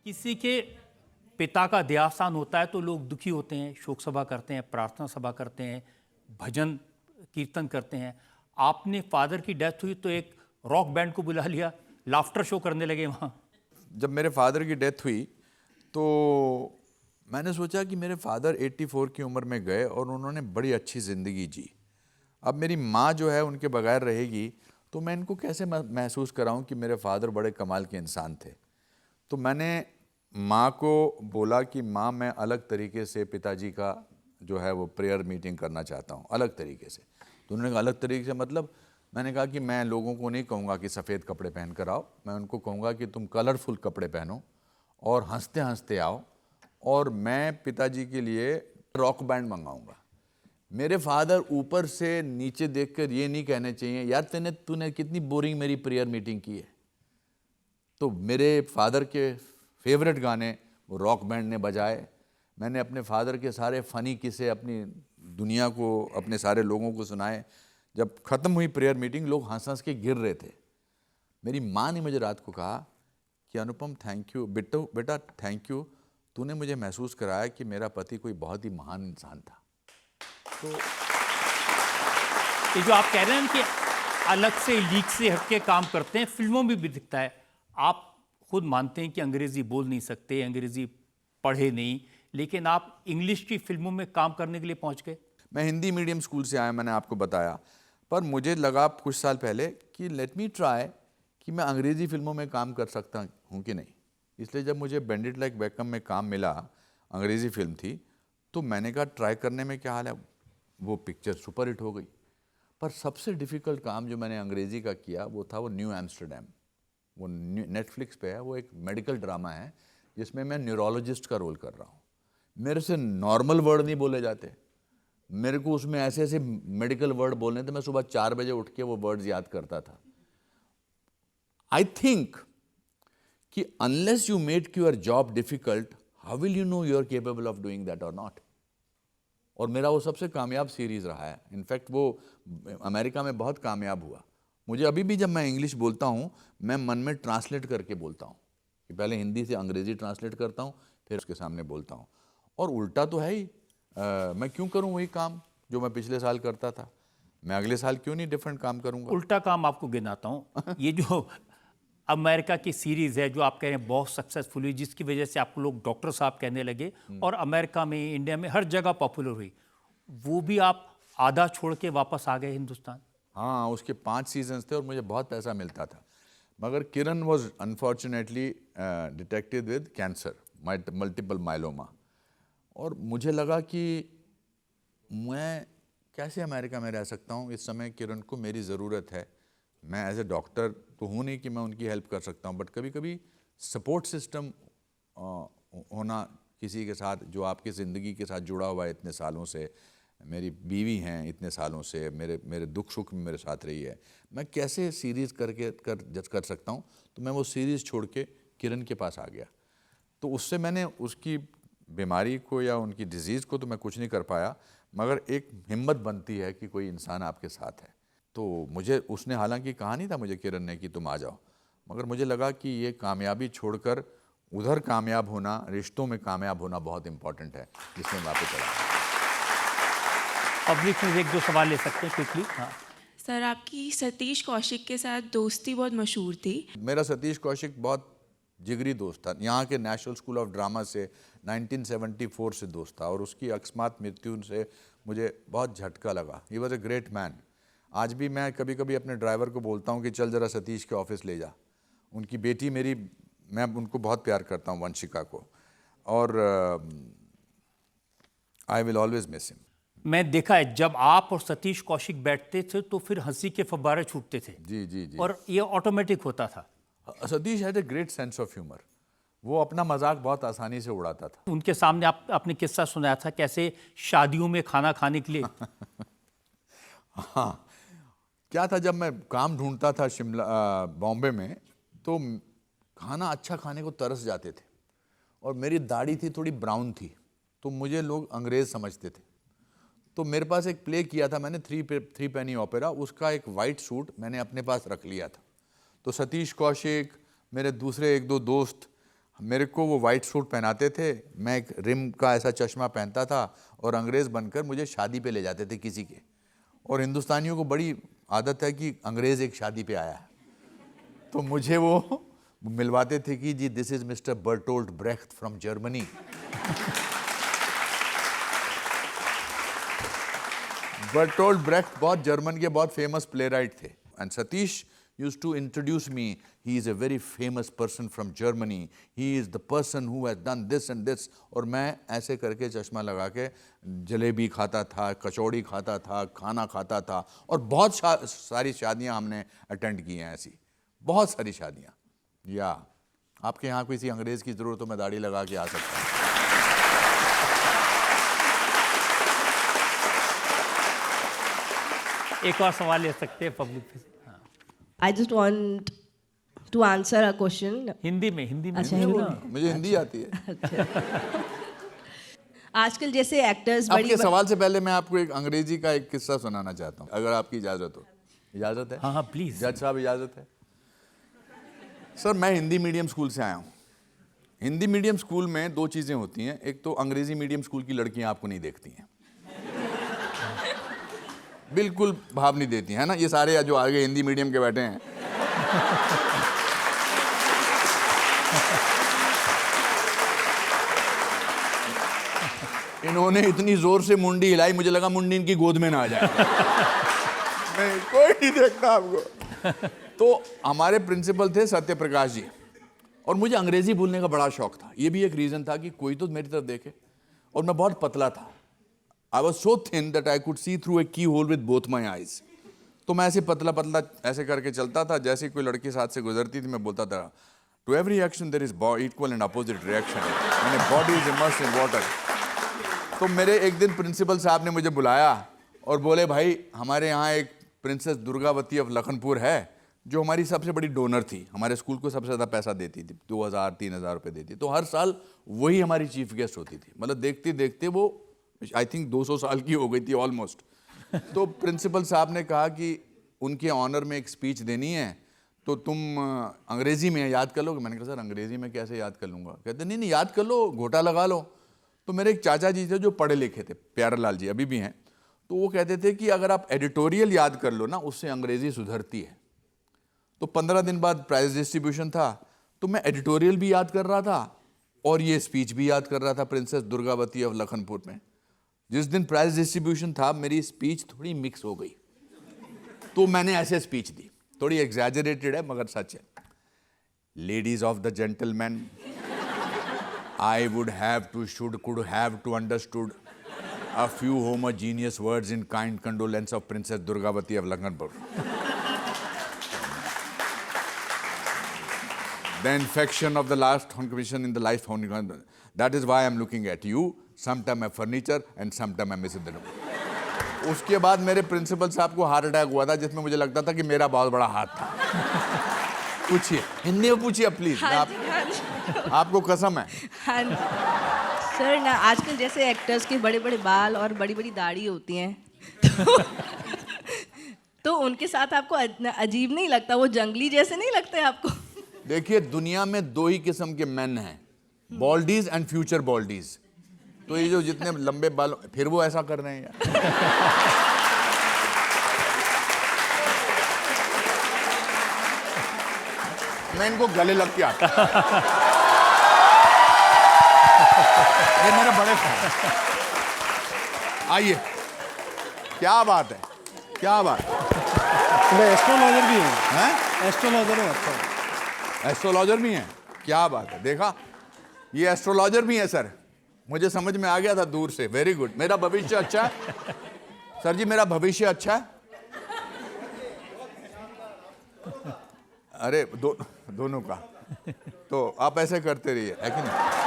किसी के पिता का देहावसान होता है तो लोग दुखी होते हैं, शोक सभा करते हैं, प्रार्थना सभा करते हैं, भजन कीर्तन करते हैं। आपने फादर की डेथ हुई तो एक रॉक बैंड को बुला लिया, लाफ्टर शो करने लगे वहाँ। जब मेरे फादर की डेथ हुई तो मैंने सोचा कि मेरे फादर 84 की उम्र में गए और उन्होंने बड़ी अच्छी ज़िंदगी जी। अब मेरी माँ जो है उनके बगैर रहेगी तो मैं इनको कैसे महसूस कराऊं कि मेरे फादर बड़े कमाल के इंसान थे। तो मैंने माँ को बोला कि माँ, मैं अलग तरीके से पिताजी का जो है वो प्रेयर मीटिंग करना चाहता हूँ, अलग तरीके से। तो उन्होंने कहा अलग तरीके से मतलब? मैंने कहा कि मैं लोगों को नहीं कहूँगा कि सफ़ेद कपड़े पहन कर आओ, मैं उनको कहूँगा कि तुम कलरफुल कपड़े पहनो और हंसते हंसते आओ, और मैं पिताजी के लिए रॉक बैंड मंगाऊंगा। मेरे फादर ऊपर से नीचे देखकर ये नहीं कहने चाहिए, यार तूने कितनी बोरिंग मेरी प्रेयर मीटिंग की है। तो मेरे फादर के फेवरेट गाने वो रॉक बैंड ने बजाए। मैंने अपने फादर के सारे फ़नी किस्से अपनी दुनिया को, अपने सारे लोगों को सुनाए। जब ख़त्म हुई प्रेयर मीटिंग, लोग हंस हंस के गिर रहे थे। मेरी माँ ने मुझे रात को कहा कि अनुपम थैंक यू बेटा थैंक यू, तूने मुझे महसूस कराया कि मेरा पति कोई बहुत ही महान इंसान था। तो ये जो आप कह रहे हैं कि अलग से लीक से हटके काम करते हैं, फिल्मों में भी दिखता है। आप खुद मानते हैं कि अंग्रेजी बोल नहीं सकते, अंग्रेजी पढ़े नहीं, लेकिन आप इंग्लिश की फिल्मों में काम करने के लिए पहुंच गए। मैं हिंदी मीडियम स्कूल से आया, मैंने आपको बताया, पर मुझे लगा कुछ साल पहले कि लेट मी ट्राई कि मैं अंग्रेज़ी फिल्मों में काम कर सकता हूँ कि नहीं। इसलिए जब मुझे बेंडिट लाइक बेकम में काम मिला, अंग्रेज़ी फिल्म थी, तो मैंने कहा ट्राई करने में क्या हाल है। वो पिक्चर सुपर हिट हो गई। पर सबसे डिफ़िकल्ट काम जो मैंने अंग्रेज़ी का किया वो था वो न्यू एम्स्टरडैम। वो नेटफ्लिक्स पे है, वो एक मेडिकल ड्रामा है जिसमें मैं न्यूरोलॉजिस्ट का रोल कर रहा हूँ। मेरे से नॉर्मल वर्ड नहीं बोले जाते, मेरे को उसमें ऐसे ऐसे मेडिकल वर्ड बोलने थे, मैं सुबह 4 बजे उठ के वो वर्ड्स याद करता था। आई थिंक कि unless you make your job difficult, how will you know you are capable of doing that और नॉट। और मेरा वो सबसे कामयाब सीरीज़ रहा है। इनफैक्ट वो अमेरिका में बहुत कामयाब हुआ। मुझे अभी भी जब मैं इंग्लिश बोलता हूँ, मैं मन में ट्रांसलेट करके बोलता हूँ कि पहले हिंदी से अंग्रेज़ी ट्रांसलेट करता हूँ, फिर उसके सामने बोलता हूँ। और उल्टा तो है ही, मैं क्यों करूँ वही काम जो मैं पिछले साल करता था। मैं अगले साल क्यों नहीं डिफरेंट काम करूँगा। उल्टा काम आपको गिनाता हूँ। ये जो अमेरिका की सीरीज है जो आप कह रहे हैं बहुत सक्सेसफुल हुई, जिसकी वजह से आपको लोग डॉक्टर साहब कहने लगे और अमेरिका में, इंडिया में, हर जगह पॉपुलर हुई, वो भी आप आधा छोड़ के वापस आ गए हिंदुस्तान। हाँ, उसके 5 सीजन्स थे और मुझे बहुत पैसा मिलता था। मगर Kiran was unfortunately detected with cancer, multiple myeloma. और मुझे लगा कि मैं कैसे अमेरिका में रह सकता हूँ। इस समय किरण को मेरी ज़रूरत है। मैं एज ए डॉक्टर तो हूँ नहीं कि मैं उनकी हेल्प कर सकता हूँ, बट कभी कभी सपोर्ट सिस्टम होना किसी के साथ जो आपकी ज़िंदगी के साथ जुड़ा हुआ है इतने सालों से। मेरी बीवी हैं इतने सालों से, मेरे दुख सुख में मेरे साथ रही है। मैं कैसे सीरीज़ कर सकता हूँ। तो मैं वो सीरीज़ छोड़ के किरण के पास आ गया। तो उससे मैंने उसकी बीमारी को या उनकी डिजीज़ को तो मैं कुछ नहीं कर पाया, मगर एक हिम्मत बनती है कि कोई इंसान आपके साथ है। तो मुझे उसने हालांकि कहा नहीं था मुझे किरण ने कि तुम आ जाओ, मगर मुझे लगा कि ये कामयाबी छोड़कर उधर कामयाब होना, रिश्तों में कामयाब होना बहुत इंपॉर्टेंट है, जिसमें वापस चला। पब्लिक में एक दो सवाल ले सकते हैं क्विकली। हाँ सर, आपकी सतीश कौशिक के साथ दोस्ती बहुत मशहूर थी। मेरा सतीश कौशिक बहुत जिगरी दोस्त था। यहाँ के नेशनल स्कूल ऑफ ड्रामा से 1974 से दोस्त था, और उसकी अकस्मात मृत्यु से मुझे बहुत झटका लगा। He was a great man. आज भी मैं कभी कभी अपने ड्राइवर को बोलता हूँ कि चल ज़रा सतीश के ऑफिस ले जा। उनकी बेटी मेरी, मैं उनको बहुत प्यार करता हूँ, वंशिका को, और I will always miss him. मैं देखा है जब आप और सतीश कौशिक बैठते थे तो फिर हंसी के फव्वारे छूटते थे। जी जी जी। और ये ऑटोमेटिक होता था। Satish had a great sense of humour. वो अपना मजाक बहुत आसानी से उड़ाता था। उनके सामने आपने किस्सा सुनाया था कैसे शादियों में खाना खाने के लिए। हाँ, क्या था, जब मैं काम ढूंढता था शिमला बॉम्बे में, तो खाना अच्छा खाने को तरस जाते थे, और मेरी दाढ़ी थी थोड़ी ब्राउन थी, तो मुझे लोग अंग्रेज़ समझते थे। तो मेरे पास एक प्ले किया था मैंने, थ्री पेनी ओपेरा, उसका एक वाइट सूट मैंने अपने पास रख लिया था। तो सतीश कौशिक, मेरे दूसरे एक दो दोस्त, मेरे को वो वाइट सूट पहनाते थे, मैं एक रिम का ऐसा चश्मा पहनता था और अंग्रेज़ बनकर मुझे शादी पे ले जाते थे किसी के। और हिंदुस्तानियों को बड़ी आदत है कि अंग्रेज़ एक शादी पे आया है, तो मुझे वो मिलवाते थे कि जी this is mister Bertolt Brecht from Germany. Bertolt Brecht बहुत जर्मन के बहुत फेमस प्लेराइट थे। And Satish used to introduce me, he is a very famous person from Germany, he is the person who has done this and this। और मैं ऐसे करके चश्मा लगा के जलेबी खाता था, कचौड़ी खाता था, खाना खाता था, और बहुत सारी शादियां हमने अटेंड की हैं, ऐसी बहुत सारी शादियां। या आपके यहाँ किसी अंग्रेज़ की ज़रूरत हो, मैं दाढ़ी लगा के आ सकता हूँ। एक और सवाल ले सकते हैं पब्लिक से। I just want to answer a question. Hindi में अच्छा, बोलो हिंदी ना। में। मुझे हिंदी आती है। आजकल जैसे एक्टर्स आपके सवाल से पहले मैं आपको एक अंग्रेजी का एक किस्सा सुनाना चाहता हूँ, अगर आपकी इजाज़त हो। इजाज़त है? हाँ हाँ प्लीज। जज साहब इजाज़त है? सर मैं हिंदी मीडियम स्कूल से आया हूँ। हिंदी मीडियम स्कूल में दो चीज़ें होती हैं, एक तो अंग्रेजी मीडियम स्कूल की लड़कियाँ आपको नहीं देखती हैं, बिल्कुल भाव नहीं देती है ना। ये सारे जो आगे हिंदी मीडियम के बैठे हैं इन्होंने इतनी जोर से मुंडी हिलाई, मुझे लगा मुंडी इनकी गोद में ना आ जाए। नहीं, कोई नहीं देखता आपको। तो हमारे प्रिंसिपल थे सत्य प्रकाश जी, और मुझे अंग्रेजी बोलने का बड़ा शौक था। ये भी एक रीज़न था कि कोई तो मेरी तरफ देखे, और मैं बहुत पतला था। I was so thin that I could see through a keyhole with both my eyes। तो मैं ऐसे पतला पतला ऐसे करके चलता था, जैसे कोई लड़की साथ से गुजरती थी मैं बोलता था, to every action there is equal and opposite reaction and a body is immersed in water। तो मेरे एक दिन प्रिंसिपल साहब ने मुझे बुलाया और बोले, भाई हमारे यहाँ एक प्रिंसेस दुर्गावती ऑफ लखनपुर है जो हमारी सबसे बड़ी डोनर थी, हमारे स्कूल को सबसे ज़्यादा पैसा देती थी, 2000-3000 रुपये देती। तो हर साल वही हमारी चीफ गेस्ट होती थी, मतलब देखते देखते वो आई थिंक 200 साल की हो गई थी ऑलमोस्ट। तो प्रिंसिपल साहब ने कहा कि उनके ऑनर में एक स्पीच देनी है, तो तुम अंग्रेज़ी में याद कर लोगे। मैंने कहा सर अंग्रेज़ी में कैसे याद कर लूँगा? कहते नहीं नहीं याद कर लो, घोटा लगा लो। तो मेरे एक चाचा जी थे जो पढ़े लिखे थे, प्यारेलाल जी अभी भी हैं, तो वो कहते थे कि अगर आप एडिटोरियल याद कर लो ना, उससे अंग्रेज़ी सुधरती है। तो 15 दिन बाद प्राइज़ डिस्ट्रीब्यूशन था, तो मैं एडिटोरियल भी याद कर रहा था और ये स्पीच भी याद कर रहा था प्रिंसेस दुर्गावती ऑफ लखनपुर में। जिस दिन प्राइज डिस्ट्रीब्यूशन था मेरी स्पीच थोड़ी मिक्स हो गई, तो मैंने ऐसे स्पीच दी, थोड़ी एग्जैजरेटेड है मगर सच है। Ladies of the gentleman, I would have to should could have to understood a few homogeneous words in kind condolence of princess Durgavati of Lakhanpur. The infection of the last commission in the life founding, that is why I am looking at you, sometime I'm furniture and sometime I'm missing the room। उसके बाद मेरे principal साहब को heart attack हुआ था, जिसमें मुझे लगता था कि मेरा बहुत बड़ा हाथ था। पूछिए, हिंदी में पूछिए प्लीज, आपको कसम है। हाँ सर ना, आजकल जैसे एक्टर्स के बड़े बड़े बाल और बड़ी बड़ी दाढ़ी होती हैं, तो उनके साथ आपको अजीब नहीं लगता? वो जंगली जैसे नहीं लगते आपको? देखिए दुनिया में दो ही किस्म के मेन हैं, बॉल्डीज एंड फ्यूचर बॉल्डीज। तो ये जो जितने लंबे बाल, फिर वो ऐसा कर रहे हैं यार। मैं इनको गले लग के आता, ये मेरे बड़े फैन। आइए, क्या बात है, क्या बात है। एस्ट्रोलॉजर भी है, हैं? एस्ट्रोलॉजर है। अच्छा, एस्ट्रोलॉजर भी हैं, क्या बात है। देखा, ये एस्ट्रोलॉजर भी है सर, मुझे समझ में आ गया था दूर से। वेरी गुड, मेरा भविष्य अच्छा है सर जी, मेरा भविष्य अच्छा है। अरे दोनों का। तो आप ऐसे करते रहिए, है कि नहीं?